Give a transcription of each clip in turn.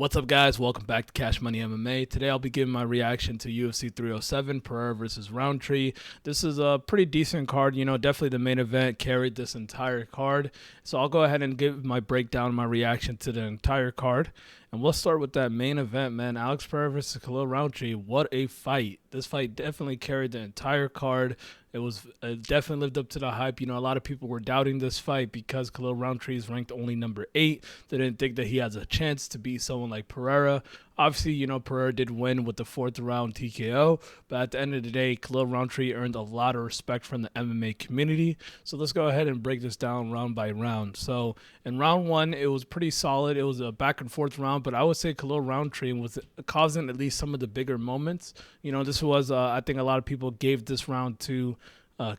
What's up, guys? Welcome back to Cash Money MMA. Today I'll be giving my reaction to UFC 307, Pereira versus Roundtree. This is a pretty decent card. Definitely the main event carried this entire card. So I'll go ahead and give my breakdown, my reaction to the entire card. And we'll start with that main event, man. Alex Pereira versus Khalil Roundtree. What a fight. This fight definitely carried the entire card. It definitely lived up to the hype. A lot of people were doubting this fight because Khalil Roundtree is ranked only number 8. They didn't think that he has a chance to beat someone like Pereira. Obviously, Pereira did win with the 4th round TKO, but at the end of the day, Khalil Roundtree earned a lot of respect from the MMA community. So let's go ahead and break this down round by round. So in round 1, it was pretty solid. It was a back and forth round, but I would say Khalil Roundtree was causing at least some of the bigger moments. This was, I think a lot of people gave this round to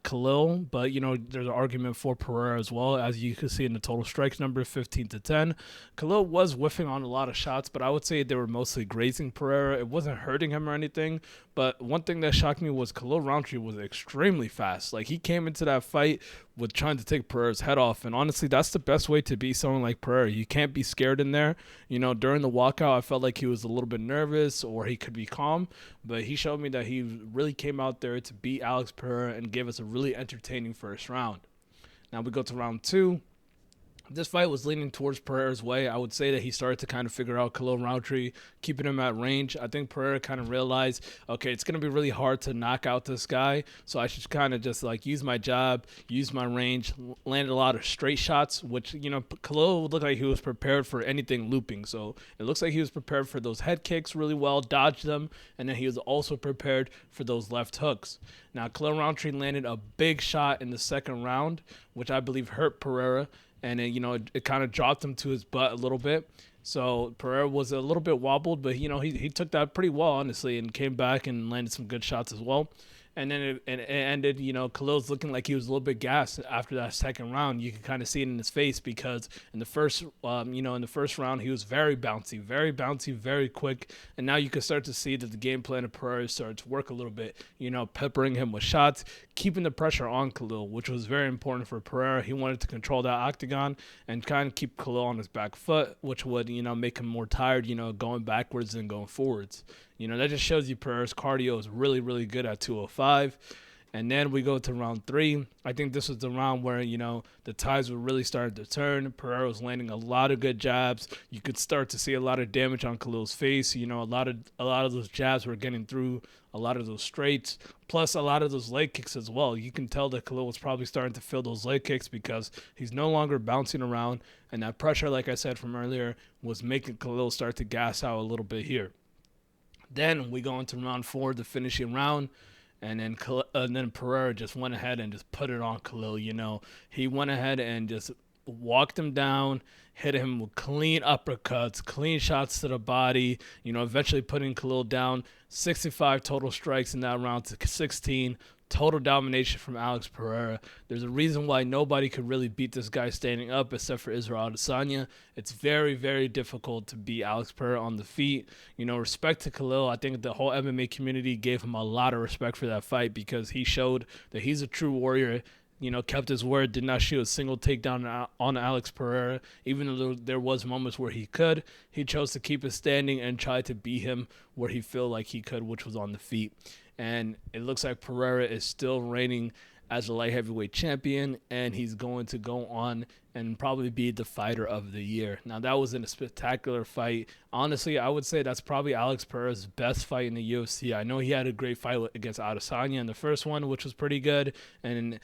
Khalil, but there's an argument for Pereira as well, as you can see in the total strikes number, 15-10. Khalil was whiffing on a lot of shots, but I would say they were mostly grazing Pereira. It wasn't hurting him or anything, but one thing that shocked me was Khalil Roundtree was extremely fast. Like, he came into that fight with trying to take Pereira's head off, and honestly, that's the best way to beat someone like Pereira. You can't be scared in there. During the walkout, I felt like he was a little bit nervous, or he could be calm, but he showed me that he really came out there to beat Alex Pereira and give us a really entertaining first round. Now we go to round 2. This fight was leaning towards Pereira's way. I would say that he started to kind of figure out Khalil Roundtree, keeping him at range. I think Pereira kind of realized, okay, it's going to be really hard to knock out this guy, so I should kind of just use my jab, use my range, landed a lot of straight shots, which, Khalil looked like he was prepared for anything looping. So it looks like he was prepared for those head kicks really well, dodged them, and then he was also prepared for those left hooks. Now, Khalil Roundtree landed a big shot in the second round, which I believe hurt Pereira. And then, it kind of dropped him to his butt a little bit. So Pereira was a little bit wobbled, but, he took that pretty well, honestly, and came back and landed some good shots as well. And then it ended, Khalil's looking like he was a little bit gassed after that second round. You can kind of see it in his face because in the first round, he was very bouncy, very quick. And now you can start to see that the game plan of Pereira started to work a little bit, peppering him with shots, keeping the pressure on Khalil, which was very important for Pereira. He wanted to control that octagon and kind of keep Khalil on his back foot, which would, make him more tired, going backwards and going forwards. That just shows you Pereira's cardio is really, really good at 205. And then we go to round 3. I think this was the round where, the tides were really starting to turn. Pereira was landing a lot of good jabs. You could start to see a lot of damage on Khalil's face. A lot of those jabs were getting through a lot of those straights, plus a lot of those leg kicks as well. You can tell that Khalil was probably starting to feel those leg kicks because he's no longer bouncing around. And that pressure, like I said from earlier, was making Khalil start to gas out a little bit here. Then we go into round 4, the finishing round, and then Pereira just went ahead and just put it on Khalil. He went ahead and just walked him down, hit him with clean uppercuts, clean shots to the body, eventually putting Khalil down. 65 total strikes in that round to 16. Total domination from Alex Pereira. There's a reason why nobody could really beat this guy standing up except for Israel Adesanya. It's very, very difficult to beat Alex Pereira on the feet. Respect to Khalil. I think the whole MMA community gave him a lot of respect for that fight because he showed that he's a true warrior. Kept his word, did not shoot a single takedown on Alex Pereira. Even though there was moments where he could, he chose to keep it standing and try to beat him where he felt like he could, which was on the feet. And it looks like Pereira is still reigning as a light heavyweight champion, and he's going to go on and probably be the fighter of the year. Now, that was in a spectacular fight. Honestly, I would say that's probably Alex Pereira's best fight in the UFC. I know he had a great fight against Adesanya in the first one, which was pretty good, and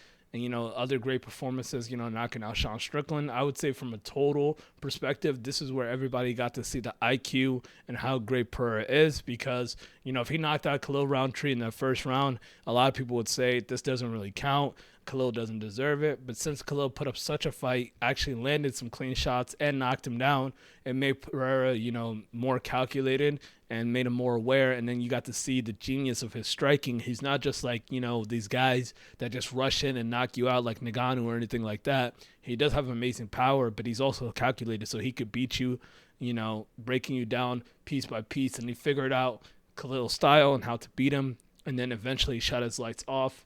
other great performances, knocking out Sean Strickland. I would say from a total perspective, this is where everybody got to see the IQ and how great Pereira is because, if he knocked out Khalil Roundtree in that first round, a lot of people would say this doesn't really count. Khalil doesn't deserve it. But since Khalil put up such a fight, actually landed some clean shots and knocked him down, it made Pereira, more calculated and made him more aware. And then you got to see the genius of his striking. He's not just like, these guys that just rush in and knock you out like Ngannou or anything like that. He does have amazing power, but he's also calculated so he could beat you, breaking you down piece by piece. And he figured out Khalil's style and how to beat him. And then eventually shut his lights off.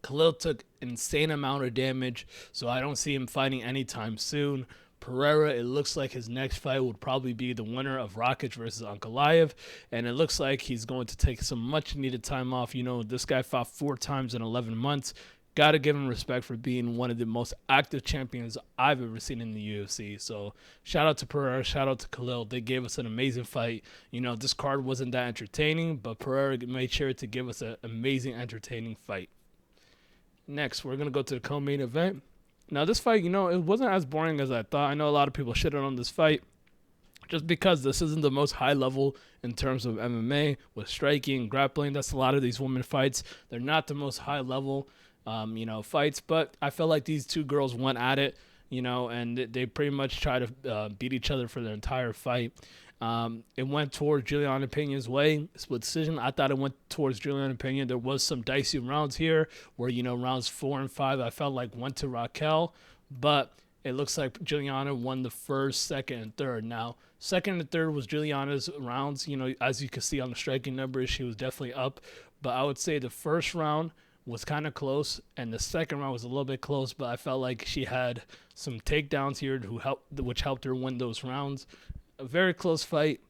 Khalil took an insane amount of damage, so I don't see him fighting anytime soon. Pereira. It looks like his next fight would probably be the winner of Rakic versus Ankalaev, and it looks like he's going to take some much-needed time off. This guy fought 4 times in 11 months. Got to give him respect for being one of the most active champions I've ever seen in the UFC. So shout out to Pereira, shout out to Khalil. They gave us an amazing fight. This card wasn't that entertaining, but Pereira made sure to give us an amazing, entertaining fight. Next, we're going to go to the co-main event. Now, this fight, it wasn't as boring as I thought. I know a lot of people shitted on this fight just because this isn't the most high level in terms of MMA with striking, grappling. That's a lot of these women fights. They're not the most high level fights, but I felt like these two girls went at it, and they pretty much tried to beat each other for the entire fight. It went towards Juliana Peña's way, split decision. I thought it went towards Juliana Peña. There was some dicey rounds here where, rounds 4 and 5, I felt like went to Raquel, but it looks like Juliana won the first, second, and third. Now, second and third was Juliana's rounds. As you can see on the striking numbers, she was definitely up, but I would say the first round was kind of close, and the second round was a little bit close, but I felt like she had some takedowns here which helped her win those rounds. A very close fight.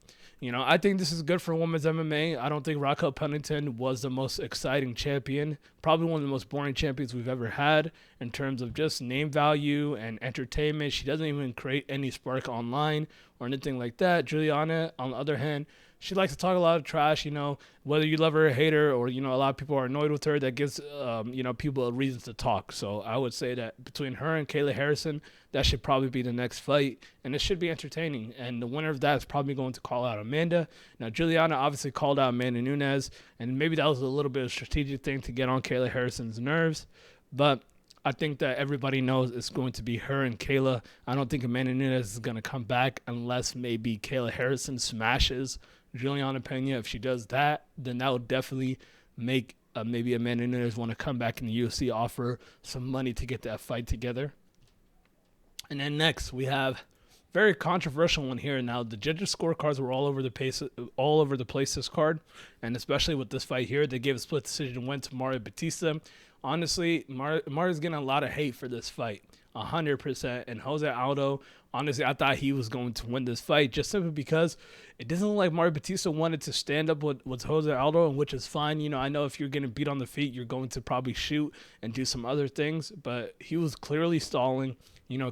I think this is good for women's MMA. I don't think Raquel Pennington was the most exciting champion. Probably one of the most boring champions we've ever had in terms of just name value and entertainment. She doesn't even create any spark online or anything like that. Juliana, on the other hand, she likes to talk a lot of trash, whether you love her or hate her, or, a lot of people are annoyed with her. That gives, people a reason to talk. So I would say that between her and Kayla Harrison, that should probably be the next fight, and it should be entertaining. And the winner of that is probably going to call out Amanda. Now, Juliana obviously called out Amanda Nunes, and maybe that was a little bit of a strategic thing to get on Kayla Harrison's nerves. But I think that everybody knows it's going to be her and Kayla. I don't think Amanda Nunes is going to come back unless maybe Kayla Harrison smashes Juliana Peña. If she does that, then that would definitely make maybe Amanda Nunes want to come back in the UFC, offer some money to get that fight together. And then next, we have very controversial one here. Now, the judges' scorecards were all over the place this card, and especially with this fight here, they gave a split decision win to Mario Batista. Honestly, Mario's getting a lot of hate for this fight, 100%. And Jose Aldo, honestly, I thought he was going to win this fight just simply because it doesn't look like Mario Batista wanted to stand up with Jose Aldo, which is fine. I know if you're getting beat on the feet, you're going to probably shoot and do some other things, but he was clearly stalling,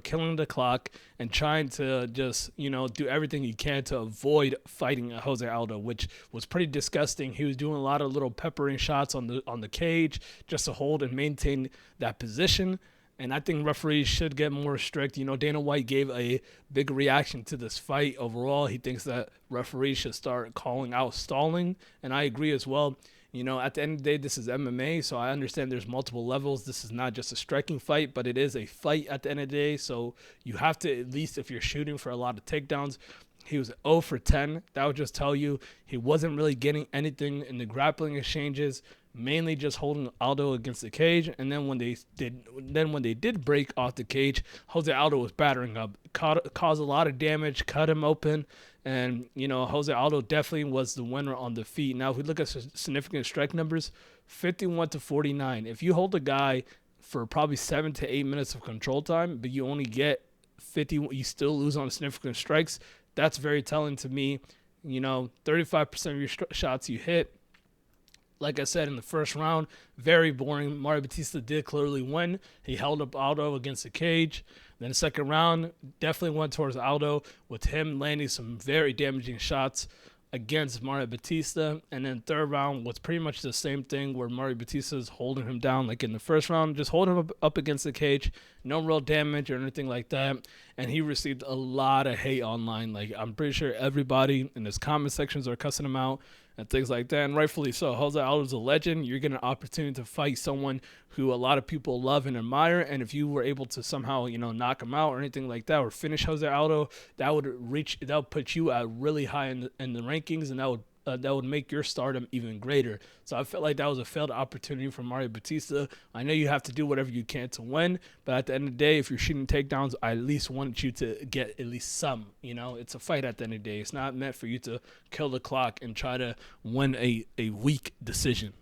killing the clock and trying to just, do everything he can to avoid fighting Jose Aldo, which was pretty disgusting. He was doing a lot of little peppering shots on the cage just to hold and maintain that position. And I think referees should get more strict. Dana White gave a big reaction to this fight overall. He thinks that referees should start calling out stalling, and I agree as well. At the end of the day, this is MMA, so I understand there's multiple levels. This is not just a striking fight, but it is a fight at the end of the day. So you have to, at least if you're shooting for a lot of takedowns, he was 0 for 10. That would just tell you he wasn't really getting anything in the grappling exchanges, mainly just holding Aldo against the cage. And then when they did break off the cage, Jose Aldo was battering up, caused a lot of damage, cut him open. And, Jose Aldo definitely was the winner on the feet. Now, if we look at significant strike numbers, 51 to 49. If you hold a guy for probably 7 to 8 minutes of control time, but you only get 50, you still lose on significant strikes, that's very telling to me. 35% of your shots you hit. Like I said, in the first round, very boring. Mario Batista did clearly win. He held up Aldo against the cage. Then the second round definitely went towards Aldo, with him landing some very damaging shots against Mario Batista. And then third round was pretty much the same thing, where Mario Batista is holding him down like in the first round, just holding him up against the cage, no real damage or anything like that. And he received a lot of hate online. Like, I'm pretty sure everybody in his comment sections are cussing him out and things like that, and rightfully so. Jose Aldo's a legend. You're getting an opportunity to fight someone who a lot of people love and admire, and if you were able to somehow, knock him out or anything like that, or finish Jose Aldo, that would put you at really high in the rankings, and that would make your stardom even greater. So I felt like that was a failed opportunity for Mario Batista. I know you have to do whatever you can to win, but at the end of the day, if you're shooting takedowns, I at least want you to get at least some. It's a fight at the end of the day. It's not meant for you to kill the clock and try to win a weak decision.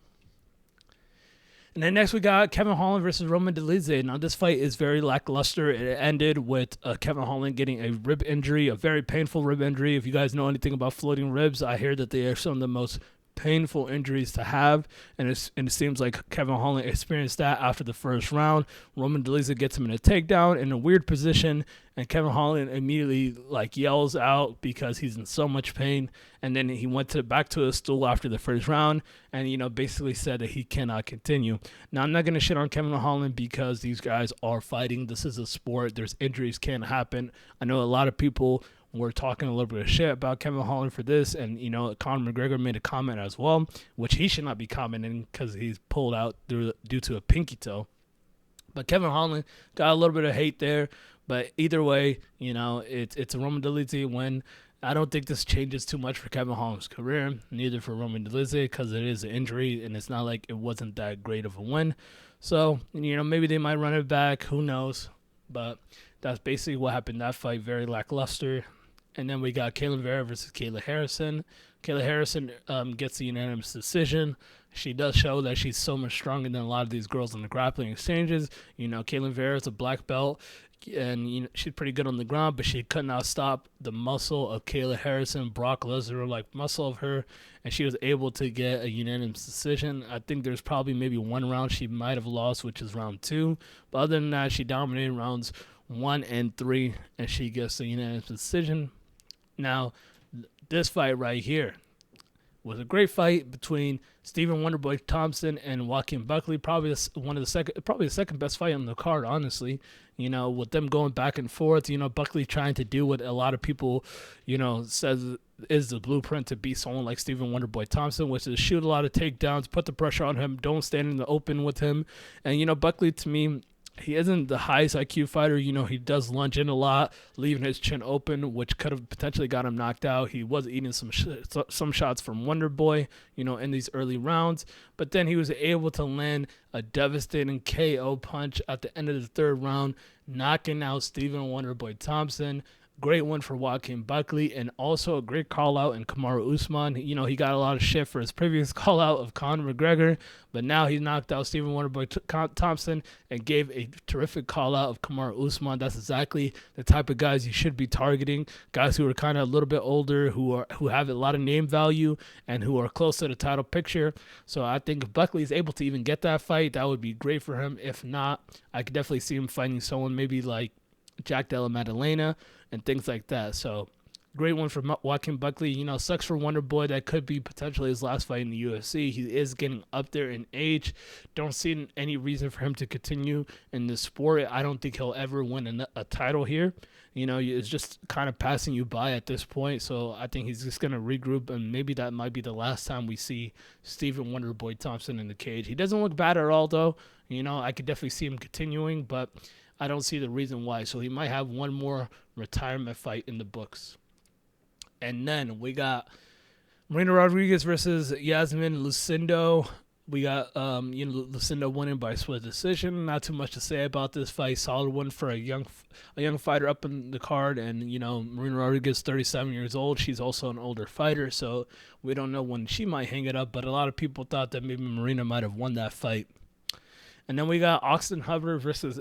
And then next we got Kevin Holland versus Roman Dolidze. Now this fight is very lackluster. It ended with Kevin Holland getting a rib injury, a very painful rib injury. If you guys know anything about floating ribs, I hear that they are some of the most painful injuries to have, and it seems like Kevin Holland experienced that after the first round. Roman Dolidze gets him in a takedown in a weird position, and Kevin Holland immediately yells out because he's in so much pain. And then he went back to his stool after the first round, and basically said that he cannot continue. Now I'm not gonna shit on Kevin Holland because these guys are fighting. This is a sport. There's injuries can happen. I know a lot of people were talking a little bit of shit about Kevin Holland for this, and Conor McGregor made a comment as well, which he should not be commenting because he's pulled out due to a pinky toe. But Kevin Holland got a little bit of hate there, but either way, it's a Roman Dolidze win. I don't think this changes too much for Kevin Holland's career, neither for Roman Dolidze, because it is an injury, and it's not like it wasn't that great of a win. So, maybe they might run it back. Who knows? But that's basically what happened. That fight, very lackluster. And then we got Kayla Vera versus Kayla Harrison. Kayla Harrison gets the unanimous decision. She does show that she's so much stronger than a lot of these girls in the grappling exchanges. Kayla Vera is a black belt, and she's pretty good on the ground, but she could not stop the muscle of Kayla Harrison, Brock Lesnar muscle of her, and she was able to get a unanimous decision. I think there's probably maybe one round she might have lost, which is round 2. But other than that, she dominated rounds 1 and 3, and she gets a unanimous decision. Now, this fight right here was a great fight between Stephen Wonderboy Thompson and Joaquin Buckley. Probably the second best fight on the card, honestly. With them going back and forth. Buckley trying to do what a lot of people, says is the blueprint to beat someone like Stephen Wonderboy Thompson, which is shoot a lot of takedowns, put the pressure on him, don't stand in the open with him. And Buckley, to me, he isn't the highest IQ fighter. He does lunge in a lot, leaving his chin open, which could have potentially got him knocked out. He was eating some shots from Wonderboy, in these early rounds. But then he was able to land a devastating KO punch at the end of the third round, knocking out Stephen Wonderboy Thompson. Great one for Joaquin Buckley, and also a great call-out in Kamaru Usman. He got a lot of shit for his previous call-out of Conor McGregor, but now he knocked out Stephen Wonderboy Thompson and gave a terrific call-out of Kamaru Usman. That's exactly the type of guys you should be targeting, guys who are kind of a little bit older, who have a lot of name value, and who are close to the title picture. So I think if Buckley is able to even get that fight, that would be great for him. If not, I could definitely see him fighting someone maybe like Jack Della Maddalena and things like that. So great one for Joaquin Buckley. Sucks for Wonderboy. That could be potentially his last fight in the UFC. He is getting up there in age. Don't see any reason for him to continue in this sport. I don't think he'll ever win a title here. It's just kind of passing you by at this point. So I think he's just going to regroup, and maybe that might be the last time we see Stephen Wonderboy Thompson in the cage. He doesn't look bad at all, though. I could definitely see him continuing, but I don't see the reason why. So he might have one more retirement fight in the books. And then we got Marina Rodriguez versus Yasmin Lucindo. We got Lucindo winning by split decision. Not too much to say about this fight. Solid one for a young fighter up in the card. And Marina Rodriguez, 37 years old. She's also an older fighter, so we don't know when she might hang it up. But a lot of people thought that maybe Marina might have won that fight. And then we got Austin Hubbard versus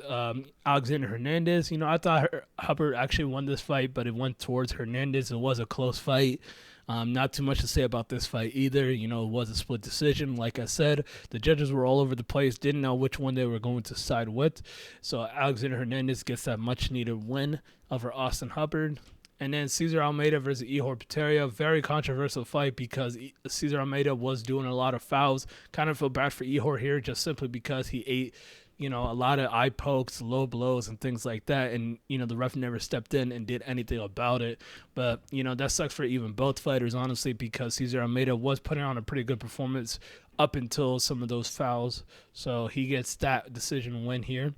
Alexander Hernandez. I thought Hubbard actually won this fight, but it went towards Hernandez. It was a close fight. Not too much to say about this fight either. It was a split decision. Like I said, the judges were all over the place, didn't know which one they were going to side with. So Alexander Hernandez gets that much-needed win over Austin Hubbard. And then Cesar Almeida versus Ihor Pereira, very controversial fight because Cesar Almeida was doing a lot of fouls. Kind of feel bad for Ihor here just simply because he ate, a lot of eye pokes, low blows, and things like that. And, the ref never stepped in and did anything about it. But, that sucks for even both fighters, honestly, because Cesar Almeida was putting on a pretty good performance up until some of those fouls. So he gets that decision win here.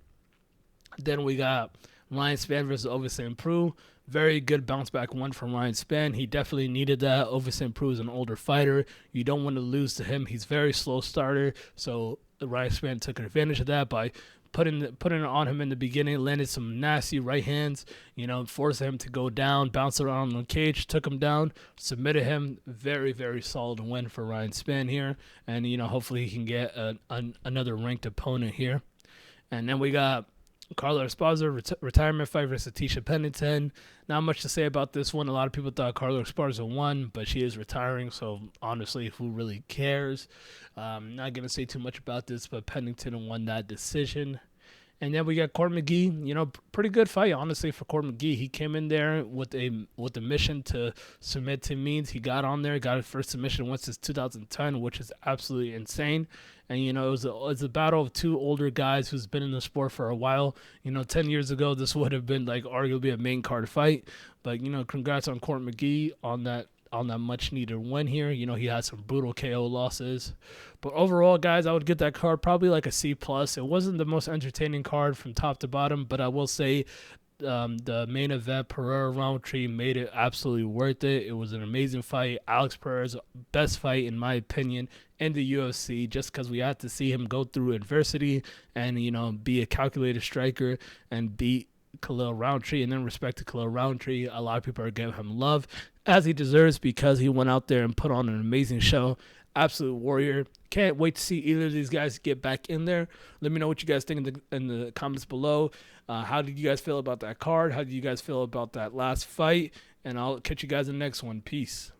Then we got Ryan Spann versus Ovince St. Preux. Very good bounce back one from Ryan Spann. He definitely needed that. Ovince St. Preux is an older fighter. You don't want to lose to him. He's very slow starter. So Ryan Spann took advantage of that by putting it on him in the beginning, landed some nasty right hands, forced him to go down, bounced around the cage, took him down, submitted him. Very, very solid win for Ryan Spann here. And, hopefully he can get another ranked opponent here. And then we got Carla Esparza, retirement fight versus Tisha Pennington. Not much to say about this one. A lot of people thought Carla Esparza won, but she is retiring, so honestly, who really cares? Not going to say too much about this, but Pennington won that decision. And then we got Court McGee. Pretty good fight, honestly, for Court McGee. He came in there with a mission to submit Tim Means. He got on there, got his first submission once since 2010, which is absolutely insane. And, it was a battle of two older guys who's been in the sport for a while. 10 years ago, this would have been like arguably a main card fight. But, congrats on Court McGee on that much needed win here. He had some brutal KO losses. But overall, guys, I would give that card probably like a C+. It wasn't the most entertaining card from top to bottom, but I will say the main event, Pereira Roundtree, made it absolutely worth it. It was an amazing fight. Alex Pereira's best fight, in my opinion, in the UFC, just because we had to see him go through adversity and, be a calculated striker and beat Khalil Roundtree. And then respect to Khalil Roundtree, a lot of people are giving him love, as he deserves, because he went out there and put on an amazing show. Absolute warrior. Can't wait to see either of these guys get back in there. Let me know what you guys think in the comments below. How did you guys feel about that card? How did you guys feel about that last fight? And I'll catch you guys in the next one. Peace.